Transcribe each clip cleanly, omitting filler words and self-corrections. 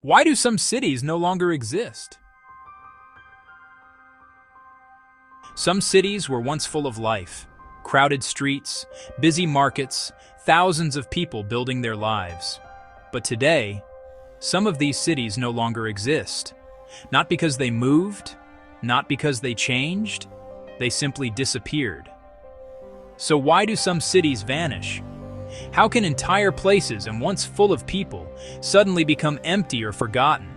Why do some cities no longer exist? Some cities were once full of life. Crowded streets, busy markets, thousands of people building their lives. But today, some of these cities no longer exist. Not because they moved, not because they changed, they simply disappeared. So why do some cities vanish? How can entire places and once full of people suddenly become empty or forgotten?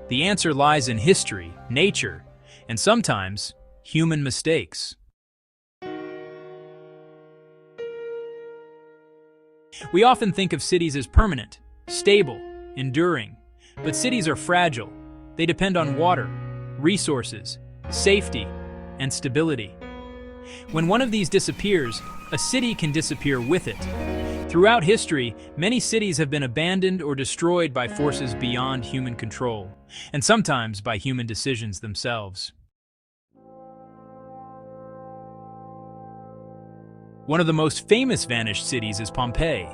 The answer lies in history, nature, and sometimes human mistakes. We often think of cities as permanent, stable, enduring, but cities are fragile. They depend on water, resources, safety, and stability. When one of these disappears, a city can disappear with it. Throughout history, many cities have been abandoned or destroyed by forces beyond human control, and sometimes by human decisions themselves. One of the most famous vanished cities is Pompeii.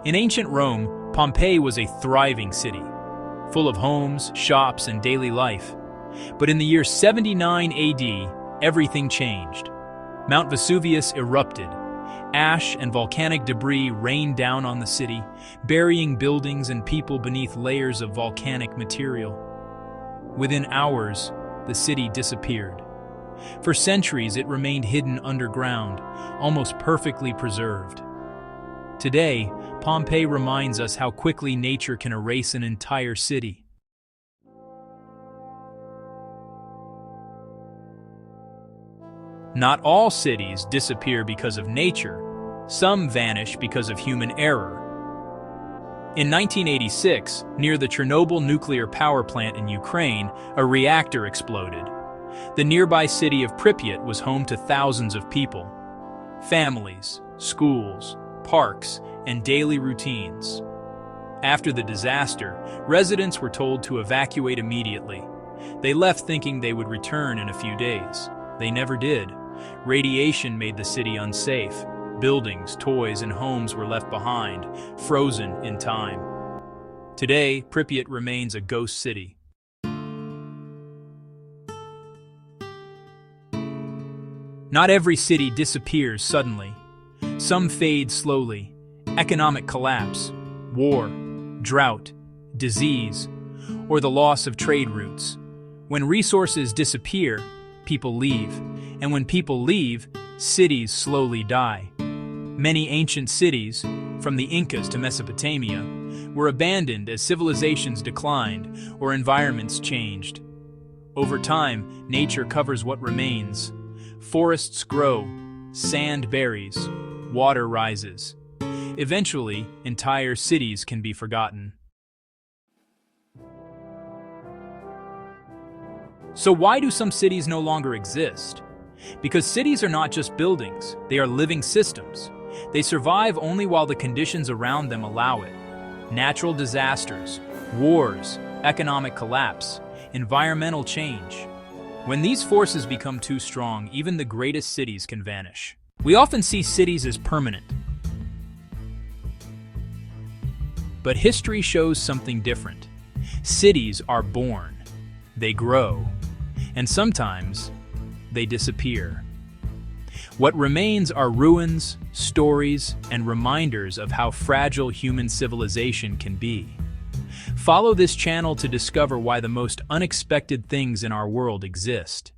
In ancient Rome, Pompeii was a thriving city, full of homes, shops, and daily life. But in the year 79 AD, everything changed. Mount Vesuvius erupted. Ash and volcanic debris rained down on the city, burying buildings and people beneath layers of volcanic material. Within hours, the city disappeared. For centuries, it remained hidden underground, almost perfectly preserved. Today, Pompeii reminds us how quickly nature can erase an entire city. Not all cities disappear because of nature. Some vanish because of human error. In 1986, near the Chernobyl nuclear power plant in Ukraine, a reactor exploded. The nearby city of Pripyat was home to thousands of people. Families, schools, parks, and daily routines. After the disaster, residents were told to evacuate immediately. They left thinking they would return in a few days. They never did. Radiation made the city unsafe. Buildings, toys, and homes were left behind, frozen in time. Today, Pripyat remains a ghost city. Not every city disappears suddenly. Some fade slowly. Economic collapse, war, drought, disease, or the loss of trade routes. When resources disappear, people leave. And when people leave, cities slowly die. Many ancient cities, from the Incas to Mesopotamia, were abandoned as civilizations declined or environments changed. Over time, nature covers what remains. Forests grow, sand buries, water rises. Eventually, entire cities can be forgotten. So why do some cities no longer exist? Because cities are not just buildings, they are living systems. They survive only while the conditions around them allow it. Natural disasters, wars, economic collapse, environmental change. When these forces become too strong, even the greatest cities can vanish. We often see cities as permanent. But history shows something different. Cities are born, they grow, and sometimes they disappear. What remains are ruins, stories, and reminders of how fragile human civilization can be. Follow this channel to discover why the most unexpected things in our world exist.